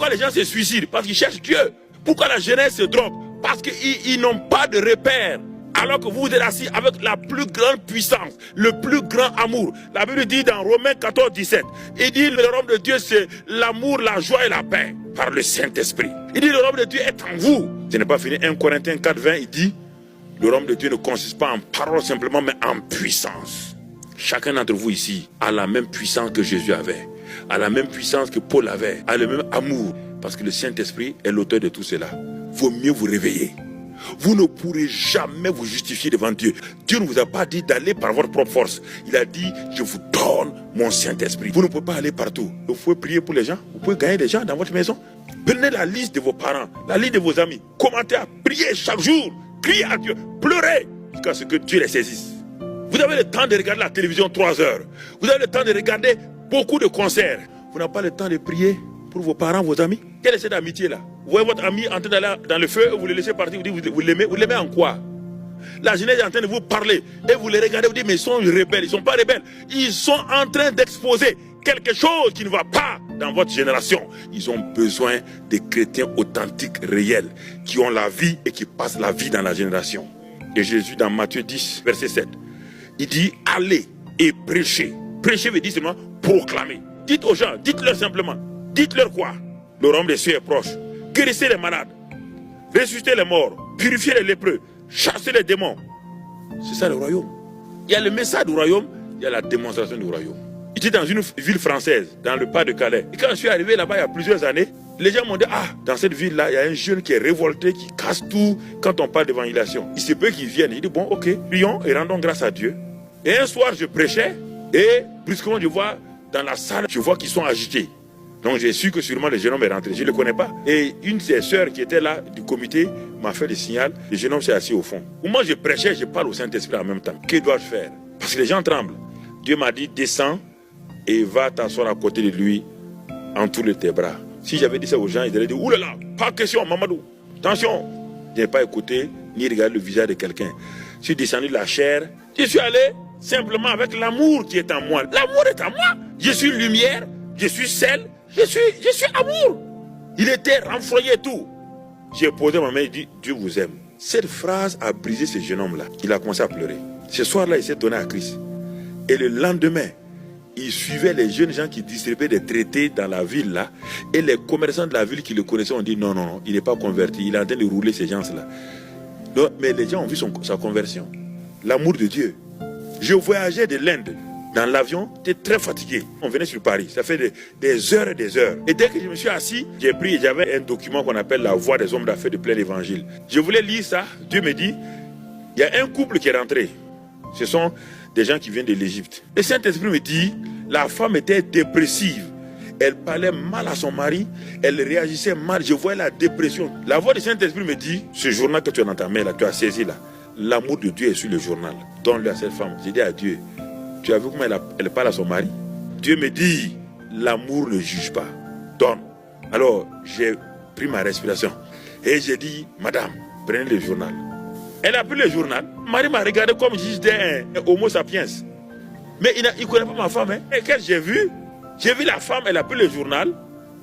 Pourquoi les gens se suicident? Parce qu'ils cherchent Dieu. Pourquoi la jeunesse se drogue? Parce qu'ils n'ont pas de repère. Alors que vous êtes assis avec la plus grande puissance, le plus grand amour. La Bible dit dans Romains 14, 17, il dit le royaume de Dieu c'est l'amour, la joie et la paix par le Saint-Esprit. Il dit le royaume de Dieu est en vous. Ce n'est pas fini. 1 Corinthiens 4, 20, il dit le royaume de Dieu ne consiste pas en parole simplement, mais en puissance. Chacun d'entre vous ici a la même puissance que Jésus avait, a la même puissance que Paul avait, a le même amour. Parce que le Saint-Esprit est l'auteur de tout cela. Vaut mieux vous réveiller. Vous ne pourrez jamais vous justifier devant Dieu. Dieu ne vous a pas dit d'aller par votre propre force. Il a dit, je vous donne mon Saint-Esprit. Vous ne pouvez pas aller partout. Vous pouvez prier pour les gens. Vous pouvez gagner des gens dans votre maison. Prenez la liste de vos parents, la liste de vos amis. Commentez, priez chaque jour. Criez à Dieu. Pleurez jusqu'à ce que Dieu les saisisse. Vous avez le temps de regarder la télévision 3 heures. Vous avez le temps de regarder beaucoup de concerts. Vous n'avez pas le temps de prier pour vos parents, vos amis. Quelle est cette amitié-là? Vous voyez votre ami en train d'aller dans le feu, vous le laissez partir, vous dites, vous l'aimez en quoi? La jeunesse est en train de vous parler et vous les regardez, vous dites, mais ils sont rebelles. Ils ne sont pas rebelles. Ils sont en train d'exposer quelque chose qui ne va pas dans votre génération. Ils ont besoin des chrétiens authentiques, réels, qui ont la vie et qui passent la vie dans la génération. Et Jésus, dans Matthieu 10, verset 7, il dit, allez et prêchez. Prêcher veut dire seulement proclamer. Dites aux gens, dites-leur simplement. Dites-leur quoi? Le royaume des cieux est proche. Guérissez les malades, ressuscitez les morts, purifiez les lépreux, chassez les démons. C'est ça le royaume. Il y a le message du royaume, il y a la démonstration du royaume. J'étais dans une ville française, dans le pas de Calais. Et quand je suis arrivé là-bas il y a plusieurs années, les gens m'ont dit, ah, dans cette ville-là, il y a un jeune qui est révolté, qui casse tout quand on parle d'évangélisation. Il se peut qu'il vienne. Il dit, bon, ok, prions et rendons grâce à Dieu. Et un soir, je prêchais et brusquement, je vois dans la salle, je vois qu'ils sont agités. Donc j'ai su que sûrement le jeune homme est rentré. Je ne le connais pas. Et une de ses sœurs qui était là du comité m'a fait le signal. Le jeune homme s'est assis au fond. Au moment où je prêchais, je parle au Saint-Esprit en même temps. Que dois-je faire? Parce que les gens tremblent. Dieu m'a dit, descends et va t'asseoir à côté de lui, entoure tes bras. Si j'avais dit ça aux gens, ils auraient dit, oulala, pas question, Mamadou. Attention. Je n'ai pas écouté ni regardé le visage de quelqu'un. Je suis descendu de la chair. Je suis allé simplement avec l'amour qui est en moi. L'amour est en moi. Je suis lumière, je suis sel. Je suis amour. Il était renfroyé et tout. J'ai posé ma main et dit, Dieu vous aime. Cette phrase a brisé ce jeune homme-là. Il a commencé à pleurer. Ce soir-là, il s'est donné à Christ. Et le lendemain, il suivait les jeunes gens qui distribuaient des traités dans la ville-là. Et les commerçants de la ville qui le connaissaient ont dit, non, non, non, il n'est pas converti. Il est en train de rouler ces gens-là. Mais les gens ont vu sa conversion. L'amour de Dieu. Je voyageais de l'Inde. Dans l'avion, j'étais très fatigué. On venait sur Paris, ça fait des heures et des heures. Et dès que je me suis assis, j'ai pris, j'avais un document qu'on appelle la voix des hommes d'affaires de plein évangile. Je voulais lire ça, Dieu me dit, il y a un couple qui est rentré. Ce sont des gens qui viennent de l'Égypte. Le Saint-Esprit me dit, la femme était dépressive. Elle parlait mal à son mari, elle réagissait mal, je voyais la dépression. La voix du Saint-Esprit me dit, ce journal que tu as dans ta main là, tu as saisi là, l'amour de Dieu est sur le journal. Donne-le à cette femme. J'ai dit à Dieu, tu as vu comment elle parle à son mari? Dieu me dit, l'amour ne juge pas. Donne. Alors, j'ai pris ma respiration. Et j'ai dit, madame, prenez le journal. Elle a pris le journal. Marie m'a regardé comme si j'étais un homo sapiens. Mais il ne connaît pas ma femme. Hein. Et quand j'ai vu la femme, elle a pris le journal.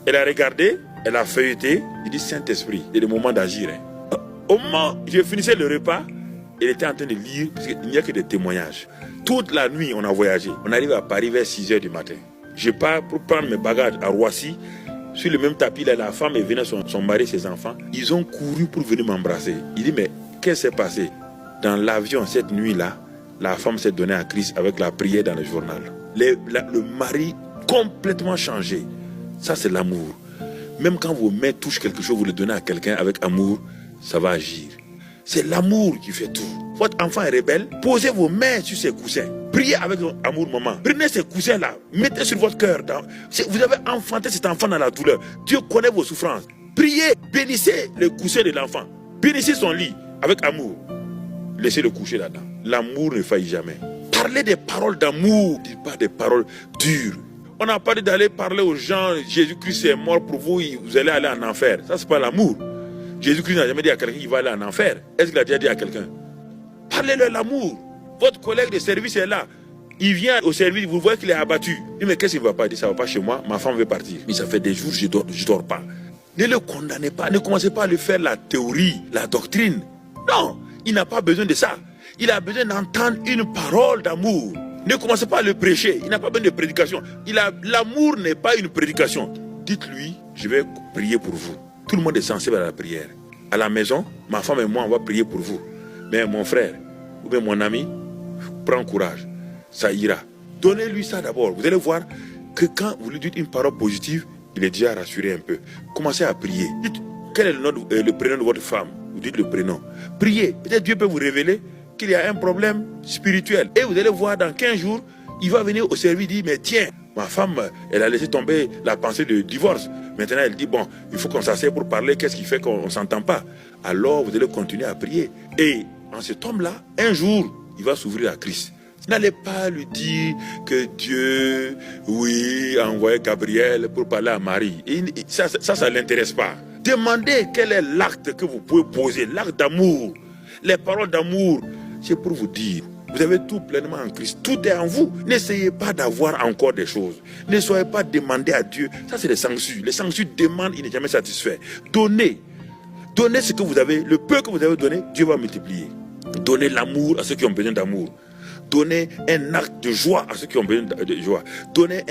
Elle a regardé, elle a feuilleté. Il dit, Saint-Esprit, c'est le moment d'agir. Hein. Au moment où je finissais le repas, elle était en train de lire, parce qu'il n'y a que des témoignages. Toute la nuit, on a voyagé. On arrive à Paris vers 6 h du matin. Je pars pour prendre mes bagages à Roissy. Sur le même tapis, là, la femme est venue, son mari, ses enfants. Ils ont couru pour venir m'embrasser. Il dit, mais qu'est-ce qui s'est passé? Dans l'avion, cette nuit-là, la femme s'est donnée à Christ avec la prière dans le journal. Le mari complètement changé. Ça, c'est l'amour. Même quand vos mains touchent quelque chose, vous le donnez à quelqu'un avec amour, ça va agir. C'est l'amour qui fait tout. Votre enfant est rebelle, posez vos mains sur ses coussins. Priez avec amour, maman. Prenez ces coussins-là, mettez sur votre cœur. Vous avez enfanté cet enfant dans la douleur. Dieu connaît vos souffrances. Priez, bénissez le coussin de l'enfant. Bénissez son lit avec amour. Laissez-le coucher là-dedans. L'amour ne faillit jamais. Parlez des paroles d'amour, dites pas des paroles dures. On n'a pas dit d'aller parler aux gens, Jésus-Christ est mort pour vous, vous allez aller en enfer. Ça, c'est pas l'amour. Jésus-Christ n'a jamais dit à quelqu'un qu'il va aller en enfer. Est-ce qu'il a déjà dit à quelqu'un? Parlez-leur l'amour. Votre collègue de service est là. Il vient au service, vous voyez qu'il est abattu. Il dit, mais qu'est-ce qu'il ne va pas? Il dit, ça ne va pas chez moi, ma femme veut partir. Mais ça fait des jours, je dors pas. Ne le condamnez pas, ne commencez pas à lui faire la théorie, la doctrine. Non, il n'a pas besoin de ça. Il a besoin d'entendre une parole d'amour. Ne commencez pas à le prêcher, il n'a pas besoin de prédication. L'amour n'est pas une prédication. Dites-lui, je vais prier pour vous. Tout le monde est sensible à la prière. À la maison, ma femme et moi, on va prier pour vous. Mais mon frère, ou bien mon ami, prends courage, ça ira. Donnez-lui ça d'abord. Vous allez voir que quand vous lui dites une parole positive, il est déjà rassuré un peu. Commencez à prier. Dites, quel est le prénom de votre femme? Vous dites le prénom. Priez. Peut-être Dieu peut vous révéler qu'il y a un problème spirituel. Et vous allez voir dans 15 jours, il va venir au service et dire, mais tiens, ma femme, elle a laissé tomber la pensée de divorce. Maintenant, elle dit, bon, il faut qu'on s'asseye pour parler. Qu'est-ce qui fait qu'on ne s'entend pas? Alors, vous allez continuer à prier. Et en cet homme-là, un jour, il va s'ouvrir à Christ. N'allez pas lui dire que Dieu, oui, a envoyé Gabriel pour parler à Marie. Ça ne l'intéresse pas. Demandez quel est l'acte que vous pouvez poser, l'acte d'amour. Les paroles d'amour, c'est pour vous dire, vous avez tout pleinement en Christ. Tout est en vous. N'essayez pas d'avoir encore des choses. Ne soyez pas demandé à Dieu. Ça, c'est les sanctions. Les sanctions demandent, il n'est jamais satisfait. Donnez. Donnez ce que vous avez. Le peu que vous avez donné, Dieu va multiplier. Donnez l'amour à ceux qui ont besoin d'amour. Donnez un acte de joie à ceux qui ont besoin de joie. Donnez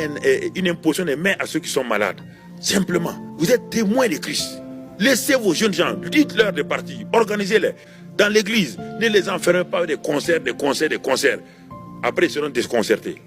une imposition des mains à ceux qui sont malades. Simplement, vous êtes témoins de Christ. Laissez vos jeunes gens, dites-leur de partir, organisez-les. Dans l'église, ne les enfermez pas avec des concerts. Après, ils seront déconcertés.